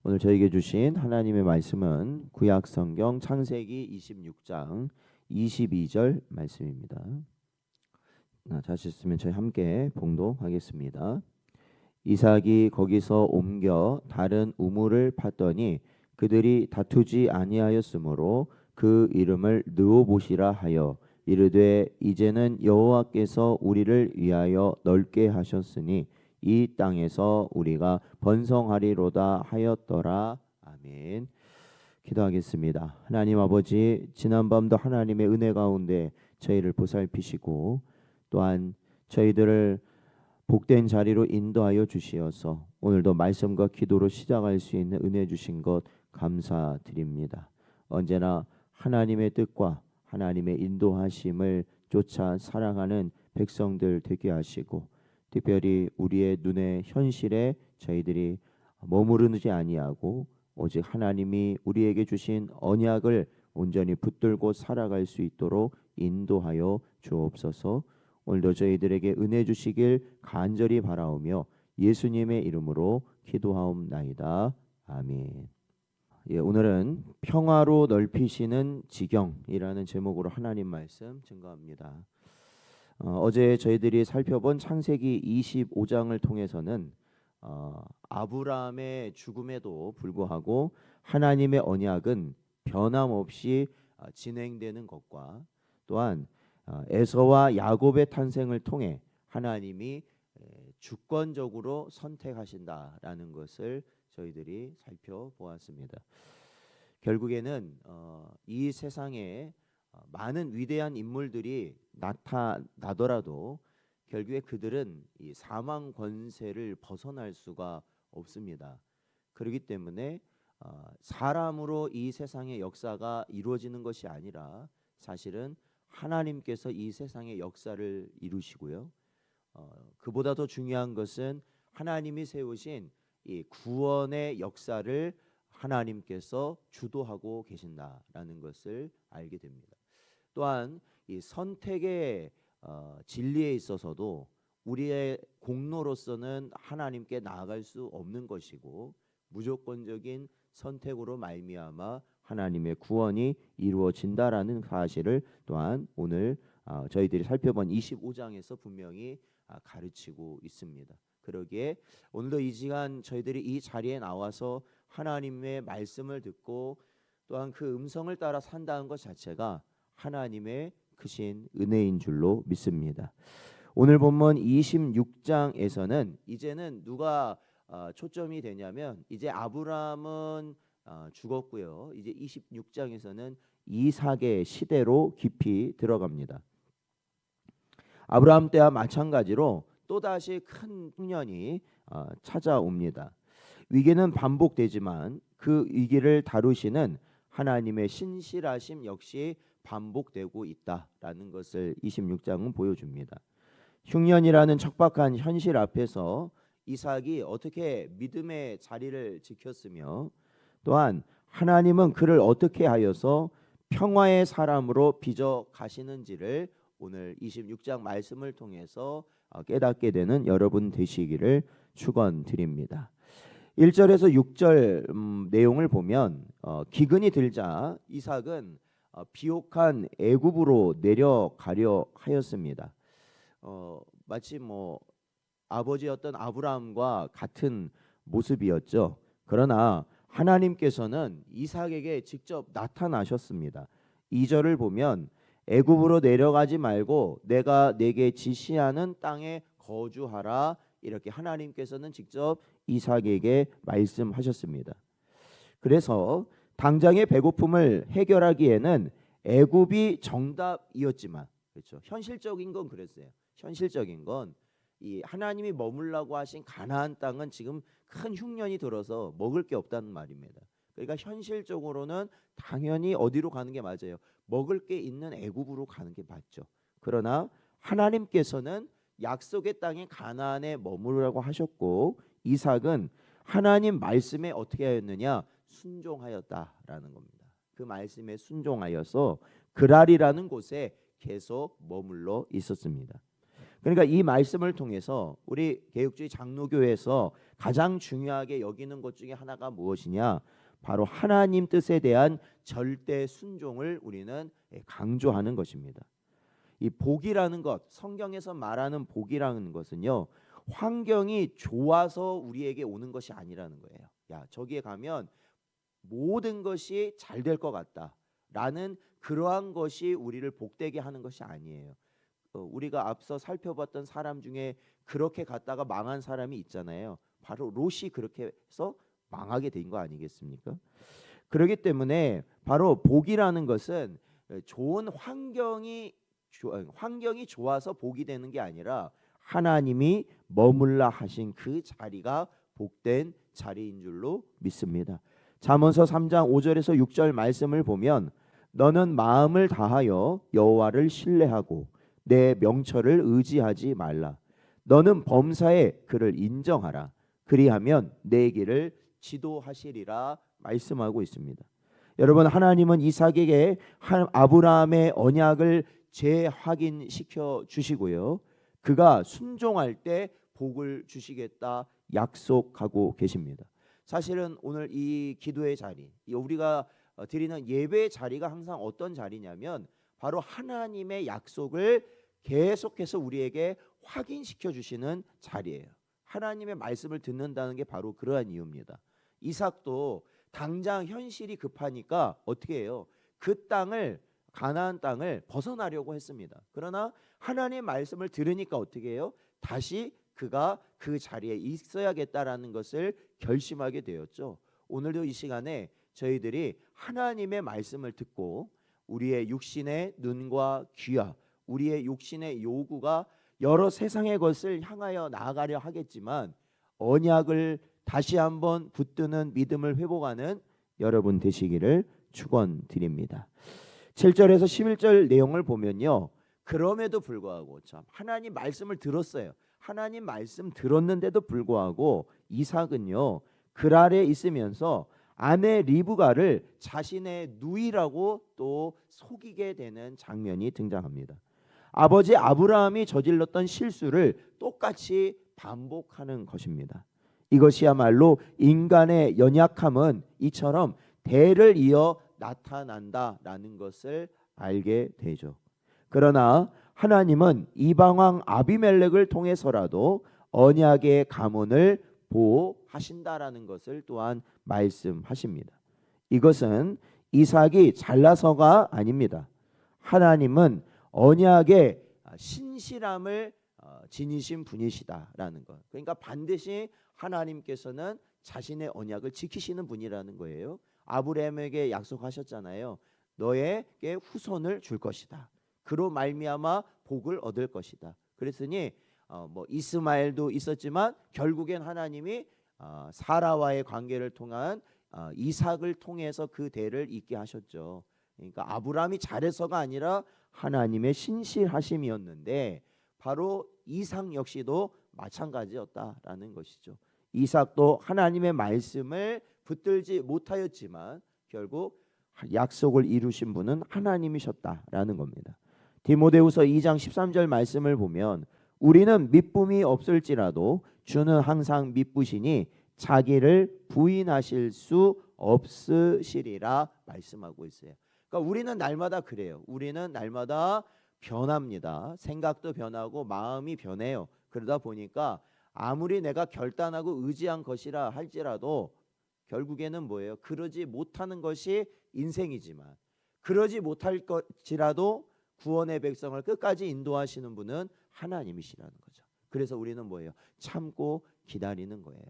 오늘 저에게 주신 하나님의 말씀은 구약 성경 창세기 26장 22절 말씀입니다. 자셨으면 저희 함께 봉독하겠습니다. 이삭이 거기서 옮겨 다른 우물을 팠더니 그들이 다투지 아니하였으므로 그 이름을 느오봇이라 하여 이르되 이제는 여호와께서 우리를 위하여 넓게 하셨으니 이 땅에서 우리가 번성하리로다 하였더라. 아멘. 기도하겠습니다. 하나님 아버지, 지난밤도 하나님의 은혜 가운데 저희를 보살피시고 또한 저희들을 복된 자리로 인도하여 주시어서 오늘도 말씀과 기도로 시작할 수 있는 은혜 주신 것 감사드립니다. 언제나 하나님의 뜻과 하나님의 인도하심을 쫓아 살아가는 백성들 되게 하시고 특별히 우리의 눈의 현실에 저희들이 머무르지 아니하고 오직 하나님이 우리에게 주신 언약을 온전히 붙들고 살아갈 수 있도록 인도하여 주옵소서. 오늘도 저희들에게 은혜 주시길 간절히 바라오며 예수님의 이름으로 기도하옵나이다. 아멘. 오늘은 평화로 넓히시는 지경이라는 제목으로 하나님 말씀 증거합니다. 어제 저희들이 살펴본 창세기 25장을 통해서는 아브라함의 죽음에도 불구하고 하나님의 언약은 변함없이 진행되는 것과 또한 에서와 야곱의 탄생을 통해 하나님이 주권적으로 선택하신다라는 것을 저희들이 살펴보았습니다. 결국에는 이 세상에 많은 위대한 인물들이 나타나더라도 결국에 그들은 이 사망 권세를 벗어날 수가 없습니다. 그렇기 때문에 사람으로 이 세상의 역사가 이루어지는 것이 아니라 사실은 하나님께서 이 세상의 역사를 이루시고요. 그보다 더 중요한 것은 하나님이 세우신 이 구원의 역사를 하나님께서 주도하고 계신다라는 것을 알게 됩니다. 또한 이 선택의 진리에 있어서도 우리의 공로로서는 하나님께 나아갈 수 없는 것이고 무조건적인 선택으로 말미암아 하나님의 구원이 이루어진다라는 사실을 또한 오늘 저희들이 살펴본 25장에서 분명히 가르치고 있습니다. 그러기에 오늘도 이 시간 저희들이 이 자리에 나와서 하나님의 말씀을 듣고 또한 그 음성을 따라 산다는 것 자체가 하나님의 크신 은혜인 줄로 믿습니다. 오늘 본문 26장에서는 이제는 누가 초점이 되냐면 이제 아브라함은 죽었고요. 이제 26장에서는 이삭의 시대로 깊이 들어갑니다. 아브라함 때와 마찬가지로 또다시 큰 흉년이 찾아옵니다. 위기는 반복되지만 그 위기를 다루시는 하나님의 신실하심 역시 반복되고 있다라는 것을 26장은 보여줍니다. 흉년이라는 척박한 현실 앞에서 이삭이 어떻게 믿음의 자리를 지켰으며 또한 하나님은 그를 어떻게 하여서 평화의 사람으로 빚어 가시는지를 오늘 26장 말씀을 통해서 깨닫게 되는 여러분 되시기를 축원드립니다. 1절에서 6절 내용을 보면 기근이 들자 이삭은 비옥한 애굽으로 내려가려 하였습니다. 마치 아버지였던 아브라함과 같은 모습이었죠. 그러나 하나님께서는 이삭에게 직접 나타나셨습니다. 2절을 보면 애굽으로 내려가지 말고 내가 내게 지시하는 땅에 거주하라 이렇게 하나님께서는 직접 이삭에게 말씀하셨습니다. 그래서 당장의 배고픔을 해결하기에는 애굽이 정답이었지만 그렇죠. 현실적인 건 그랬어요. 현실적인 건 이 하나님이 머물라고 하신 가나안 땅은 지금 큰 흉년이 들어서 먹을 게 없다는 말입니다. 그러니까 현실적으로는 당연히 어디로 가는 게 맞아요? 먹을 게 있는 애굽으로 가는 게 맞죠. 그러나 하나님께서는 약속의 땅에 가나안에 머무르라고 하셨고 이삭은 하나님 말씀에 어떻게 하였느냐? 순종하였다라는 겁니다. 그 말씀에 순종하여서 그랄이라는 곳에 계속 머물러 있었습니다. 그러니까 이 말씀을 통해서 우리 개혁주의 장로교회에서 가장 중요하게 여기는 것 중에 하나가 무엇이냐? 바로 하나님 뜻에 대한 절대 순종을 우리는 강조하는 것입니다. 이 복이라는 것, 성경에서 말하는 복이라는 것은요, 환경이 좋아서 우리에게 오는 것이 아니라는 거예요. 야, 저기에 가면 모든 것이 잘 될 것 같다라는 그러한 것이 우리를 복되게 하는 것이 아니에요. 우리가 앞서 살펴봤던 사람 중에 그렇게 갔다가 망한 사람이 있잖아요. 바로 롯이 그렇게 해서 망하게 된 거 아니겠습니까? 그렇기 때문에 바로 복이라는 것은 좋은 환경이 좋아서 복이 되는 게 아니라 하나님이 머물라 하신 그 자리가 복된 자리인 줄로 믿습니다. 잠언서 3장 5절에서 6절 말씀을 보면 너는 마음을 다하여 여호와를 신뢰하고 내 명철을 의지하지 말라. 너는 범사에 그를 인정하라. 그리하면 내 길을 지도하시리라 말씀하고 있습니다. 여러분, 하나님은 이삭에게 아브라함의 언약을 재확인시켜 주시고요, 그가 순종할 때 복을 주시겠다 약속하고 계십니다. 사실은 오늘 이 기도의 자리, 우리가 드리는 예배의 자리가 항상 어떤 자리냐면 바로 하나님의 약속을 계속해서 우리에게 확인시켜 주시는 자리예요. 하나님의 말씀을 듣는다는 게 바로 그러한 이유입니다. 이삭도 당장 현실이 급하니까 어떻게 해요? 그 땅을, 가나안 땅을 벗어나려고 했습니다. 그러나 하나님의 말씀을 들으니까 어떻게 해요? 다시 그가 그 자리에 있어야겠다라는 것을 결심하게 되었죠. 오늘도 이 시간에 저희들이 하나님의 말씀을 듣고 우리의 육신의 눈과 귀와 우리의 육신의 요구가 여러 세상의 것을 향하여 나아가려 하겠지만 언약을 다시 한번 붙드는 믿음을 회복하는 여러분 되시기를 축원드립니다. 7절에서 11절 내용을 보면요, 그럼에도 불구하고 참 하나님 말씀을 들었어요. 하나님 말씀 들었는데도 불구하고 이삭은요, 그랄에 있으면서 아내 리브가를 자신의 누이라고 또 속이게 되는 장면이 등장합니다. 아버지 아브라함이 저질렀던 실수를 똑같이 반복하는 것입니다. 이것이야말로 인간의 연약함은 이처럼 대를 이어 나타난다라는 것을 알게 되죠. 그러나 하나님은 이방왕 아비멜렉을 통해서라도 언약의 가문을 보호하신다라는 것을 또한 말씀하십니다. 이것은 이삭이 잘나서가 아닙니다. 하나님은 언약의 신실함을 지니신 분이시다라는 것. 그러니까 반드시 하나님께서는 자신의 언약을 지키시는 분이라는 거예요. 아브라함에게 약속하셨잖아요. 너에게 후손을 줄 것이다. 그로 말미암아 복을 얻을 것이다. 그랬으니 이스마엘도 있었지만 결국엔 하나님이 사라와의 관계를 통한 이삭을 통해서 그 대를 잇게 하셨죠. 그러니까 아브라함이 잘해서가 아니라 하나님의 신실하심이었는데 바로 이삭 역시도 마찬가지였다라는 것이죠. 이삭도 하나님의 말씀을 붙들지 못하였지만 결국 약속을 이루신 분은 하나님이셨다라는 겁니다. 디모데후서 2장 13절 말씀을 보면 우리는 미쁨이 없을지라도 주는 항상 미쁘시니 자기를 부인하실 수 없으시리라 말씀하고 있어요. 그러니까 우리는 날마다 그래요. 우리는 날마다 변합니다. 생각도 변하고 마음이 변해요. 그러다 보니까 아무리 내가 결단하고 의지한 것이라 할지라도 결국에는 뭐예요? 그러지 못하는 것이 인생이지만 그러지 못할 것이라도 구원의 백성을 끝까지 인도하시는 분은 하나님이시라는 거죠. 그래서 우리는 뭐예요? 참고 기다리는 거예요.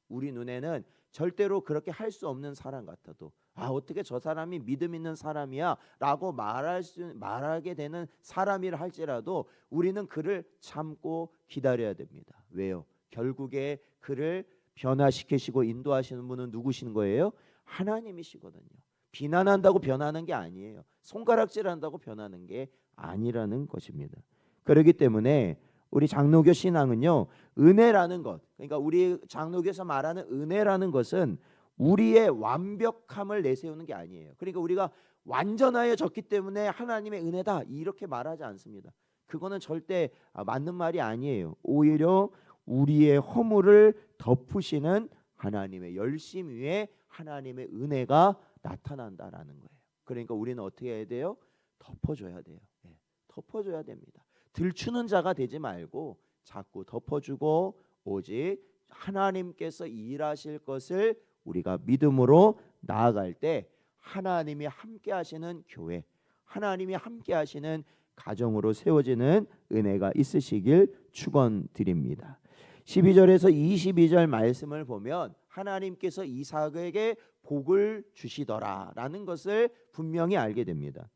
우리 눈에는 절대로 그렇게 할 수 없는 사람 같아도 어떻게 저 사람이 믿음 있는 사람이야 라고 말하게 되는 사람이라 할지라도 우리는 그를 참고 기다려야 됩니다. 왜요? 결국에 그를 변화시키시고 인도하시는 분은 누구신 거예요? 하나님이시거든요. 비난한다고 변하는 게 아니에요. 손가락질한다고 변하는 게 아니라는 것입니다. 그렇기 때문에 우리 장로교 신앙은요, 은혜라는 것, 그러니까 우리 장로교에서 말하는 은혜라는 것은 우리의 완벽함을 내세우는 게 아니에요. 그러니까 우리가 완전하여졌기 때문에 하나님의 은혜다 이렇게 말하지 않습니다. 그거는 절대 맞는 말이 아니에요. 오히려 우리의 허물을 덮으시는 하나님의 열심 위에 하나님의 은혜가 나타난다라는 거예요. 그러니까 우리는 어떻게 해야 돼요? 덮어줘야 돼요. 예, 덮어줘야 됩니다. 들추는 자가 되지 말고 자꾸 덮어주고 오직 하나님께서 일하실 것을 우리가 믿음으로 나아갈 때 하나님이 함께 하시는 교회, 하나님이 함께 하시는 가정으로 세워지는 은혜가 있으시길 축원드립니다. 12절에서 22절 말씀을 보면 하나님께서 이삭에게 복을 주시더라라는 것을 분명히 알게 됩니다.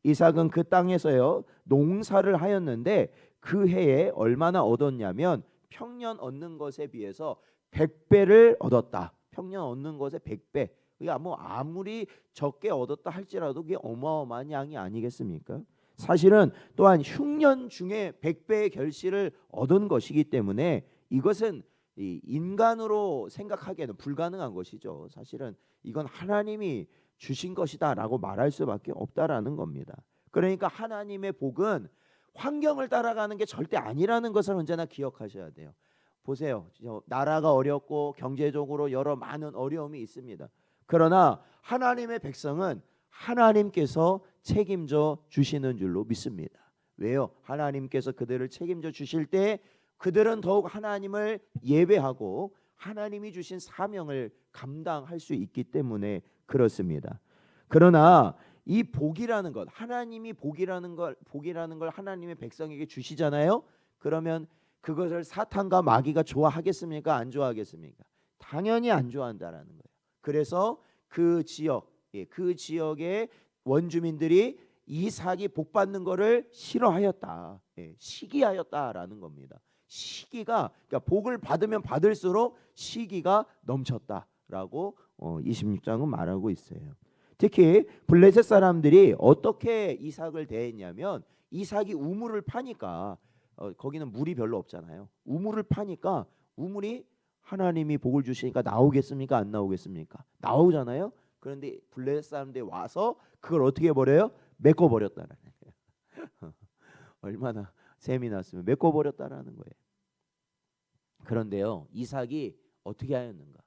이삭은 그 땅에서요 농사를 하였는데 그 해에 얼마나 얻었냐면 평년 얻는 것에 비해서 100배를 얻었다. 평년 얻는 것에 100배. 그러니까 뭐 아무리 적게 얻었다 할지라도 그게 어마어마한 양이 아니겠습니까? 사실은 또한 흉년 중에 100배의 결실을 얻은 것이기 때문에 이것은 이 인간으로 생각하기에는 불가능한 것이죠. 사실은 이건 하나님이 주신 것이다라고 말할 수밖에 없다라는 겁니다. 그러니까 하나님의 복은 환경을 따라가는 게 절대 아니라는 것을 언제나 기억하셔야 돼요. 보세요. 나라가 어렵고 경제적으로 여러 많은 어려움이 있습니다. 그러나 하나님의 백성은 하나님께서 책임져 주시는 줄로 믿습니다. 왜요? 하나님께서 그들을 책임져 주실 때 그들은 더욱 하나님을 예배하고 하나님이 주신 사명을 감당할 수 있기 때문에 그렇습니다. 그러나 이 복이라는 것, 하나님이 복이라는 걸 하나님의 백성에게 주시잖아요. 그러면 그것을 사탄과 마귀가 좋아하겠습니까? 안 좋아하겠습니까? 당연히 안 좋아한다라는 거예요. 그래서 그 지역의 원주민들이 이삭이 복 받는 것을 싫어하였다. 시기하였다라는 겁니다. 시기가 그러니까 복을 받으면 받을수록 시기가 넘쳤다라고 26장은 말하고 있어요. 특히 블레셋 사람들이 어떻게 이삭을 대했냐면 이삭이 우물을 파니까 거기는 물이 별로 없잖아요. 우물을 파니까 우물이 하나님이 복을 주시니까 나오겠습니까? 안 나오겠습니까? 나오잖아요. 그런데 블레셋 사람들이 와서 그걸 어떻게 해버려요? 메꿔버렸다는 거예요. 얼마나 셈이 났으면 메꿔버렸다라는 거예요. 그런데요, 이삭이 어떻게 하였는가?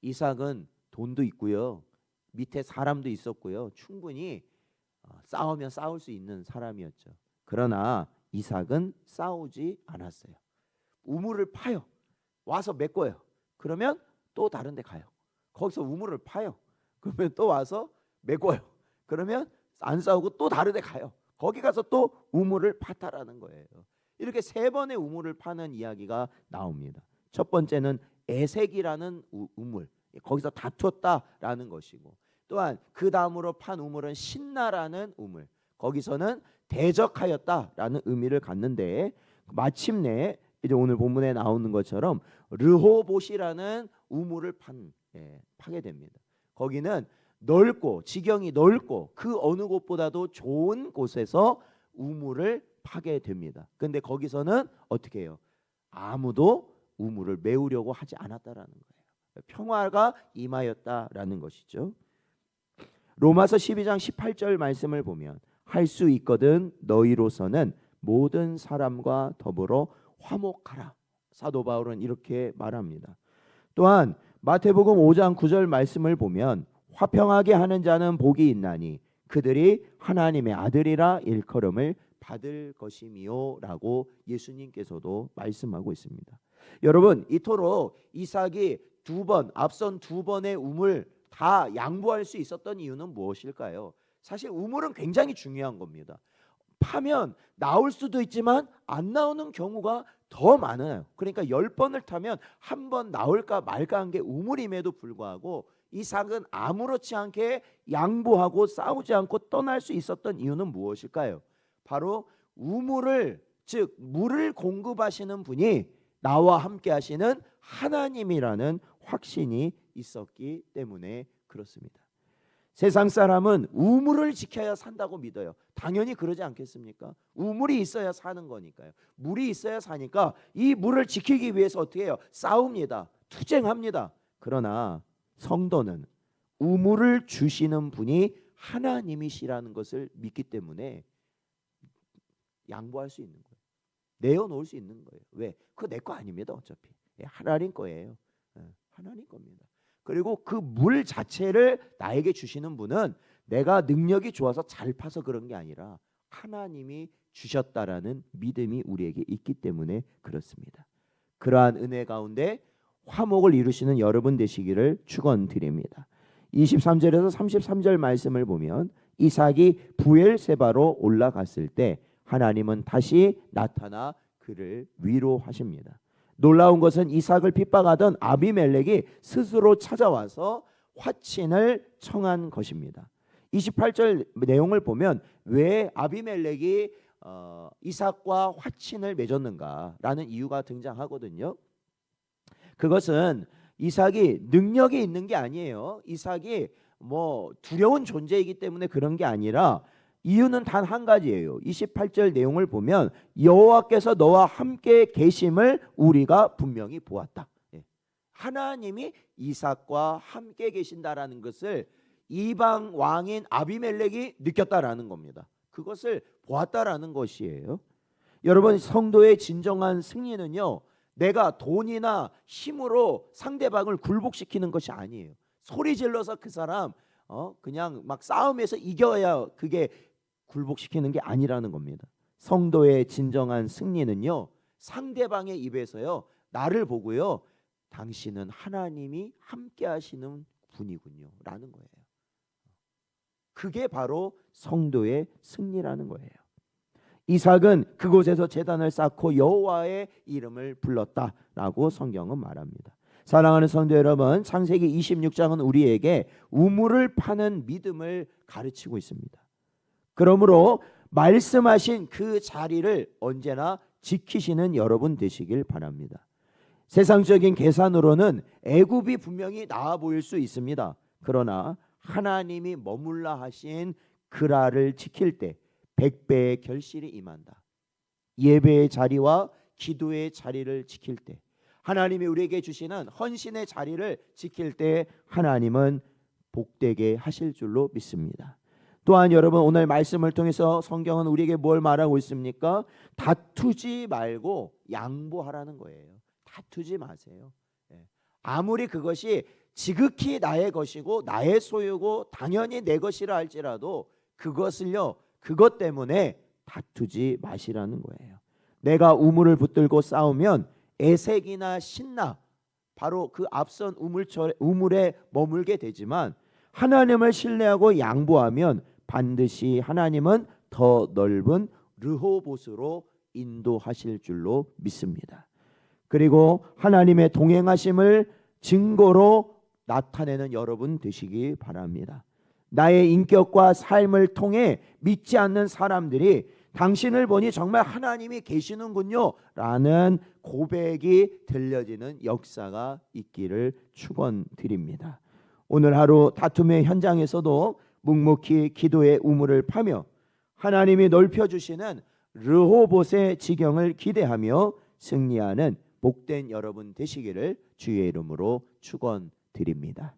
이삭은 돈도 있고요, 밑에 사람도 있었고요, 충분히 싸우면 싸울 수 있는 사람이었죠. 그러나 이삭은 싸우지 않았어요. 우물을 파요. 와서 메꿔요. 그러면 또 다른 데 가요. 거기서 우물을 파요. 그러면 또 와서 메꿔요. 그러면 안 싸우고 또 다른 데 가요. 거기 가서 또 우물을 팠다라는 거예요. 이렇게 3번의 우물을 파는 이야기가 나옵니다. 첫 번째는 에색이라는 우물, 거기서 다투었다라는 것이고, 또한 그 다음으로 판 우물은 신나라는 우물, 거기서는 대적하였다라는 의미를 갖는데, 마침내 이제 오늘 본문에 나오는 것처럼 르호봇이라는 우물을 파게 됩니다. 거기는 넓고 지경이 넓고 그 어느 곳보다도 좋은 곳에서 우물을 파게 됩니다. 근데 거기서는 어떻게 해요? 아무도 우물을 메우려고 하지 않았다라는 거예요. 평화가 임하였다라는 것이죠. 로마서 12장 18절 말씀을 보면 할 수 있거든 너희로서는 모든 사람과 더불어 화목하라. 사도 바울은 이렇게 말합니다. 또한 마태복음 5장 9절 말씀을 보면 화평하게 하는 자는 복이 있나니 그들이 하나님의 아들이라 일컬음을 받을 것이미요 라고 예수님께서도 말씀하고 있습니다. 여러분, 이토록 이삭이 앞선 2번의 우물 다 양보할 수 있었던 이유는 무엇일까요? 사실 우물은 굉장히 중요한 겁니다. 파면 나올 수도 있지만 안 나오는 경우가 더 많아요. 그러니까 10번을 타면 한 번 나올까 말까 한 게 우물임에도 불구하고 이삭은 아무렇지 않게 양보하고 싸우지 않고 떠날 수 있었던 이유는 무엇일까요? 바로 우물을, 즉 물을 공급하시는 분이 나와 함께 하시는 하나님이라는 확신이 있었기 때문에 그렇습니다. 세상 사람은 우물을 지켜야 산다고 믿어요. 당연히 그러지 않겠습니까? 우물이 있어야 사는 거니까요. 물이 있어야 사니까 이 물을 지키기 위해서 어떻게 해요? 싸웁니다. 투쟁합니다. 그러나 성도는 우물을 주시는 분이 하나님이시라는 것을 믿기 때문에 양보할 수 있는 거예요. 내어놓을 수 있는 거예요. 왜? 그거 내 거 아닙니다. 어차피 하나님 거예요. 하나님 겁니다. 그리고 그 물 자체를 나에게 주시는 분은 내가 능력이 좋아서 잘 파서 그런 게 아니라 하나님이 주셨다라는 믿음이 우리에게 있기 때문에 그렇습니다. 그러한 은혜 가운데 화목을 이루시는 여러분 되시기를 축원드립니다. 23절에서 33절 말씀을 보면 이삭이 부엘세바로 올라갔을 때 하나님은 다시 나타나 그를 위로하십니다. 놀라운 것은 이삭을 핍박하던 아비멜렉이 스스로 찾아와서 화친을 청한 것입니다. 28절 내용을 보면 왜 아비멜렉이 이삭과 화친을 맺었는가라는 이유가 등장하거든요. 그것은 이삭이 능력이 있는 게 아니에요. 이삭이 뭐 두려운 존재이기 때문에 그런 게 아니라 이유는 단 한 가지예요. 28절 내용을 보면 여호와께서 너와 함께 계심을 우리가 분명히 보았다. 하나님이 이삭과 함께 계신다라는 것을 이방 왕인 아비멜렉이 느꼈다라는 겁니다. 그것을 보았다라는 것이에요. 여러분, 성도의 진정한 승리는요, 내가 돈이나 힘으로 상대방을 굴복시키는 것이 아니에요. 소리 질러서 그 사람 그냥 막 싸움에서 이겨야 그게 굴복시키는 게 아니라는 겁니다. 성도의 진정한 승리는요, 상대방의 입에서요, 나를 보고요, 당신은 하나님이 함께 하시는 분이군요 라는 거예요. 그게 바로 성도의 승리라는 거예요. 이삭은 그곳에서 제단을 쌓고 여호와의 이름을 불렀다라고 성경은 말합니다. 사랑하는 성도 여러분, 창세기 26장은 우리에게 우물을 파는 믿음을 가르치고 있습니다. 그러므로 말씀하신 그 자리를 언제나 지키시는 여러분 되시길 바랍니다. 세상적인 계산으로는 애굽이 분명히 나아 보일 수 있습니다. 그러나 하나님이 머물라 하신 그라를 지킬 때 100배의 결실이 임한다. 예배의 자리와 기도의 자리를 지킬 때, 하나님이 우리에게 주시는 헌신의 자리를 지킬 때 하나님은 복되게 하실 줄로 믿습니다. 또한 여러분, 오늘 말씀을 통해서 성경은 우리에게 뭘 말하고 있습니까? 다투지 말고 양보하라는 거예요. 다투지 마세요. 아무리 그것이 지극히 나의 것이고 나의 소유고 당연히 내 것이라 할지라도 그것을요, 그것 때문에 다투지 마시라는 거예요. 내가 우물을 붙들고 싸우면 에색이나 신나 바로 그 앞선 우물에 머물게 되지만, 하나님을 신뢰하고 양보하면 반드시 하나님은 더 넓은 르호봇으로 인도하실 줄로 믿습니다. 그리고 하나님의 동행하심을 증거로 나타내는 여러분 되시기 바랍니다. 나의 인격과 삶을 통해 믿지 않는 사람들이 당신을 보니 정말 하나님이 계시는군요 라는 고백이 들려지는 역사가 있기를 축원드립니다. 오늘 하루 다툼의 현장에서도 묵묵히 기도의 우물을 파며 하나님이 넓혀주시는 르호봇의 지경을 기대하며 승리하는 복된 여러분 되시기를 주의 이름으로 축원드립니다.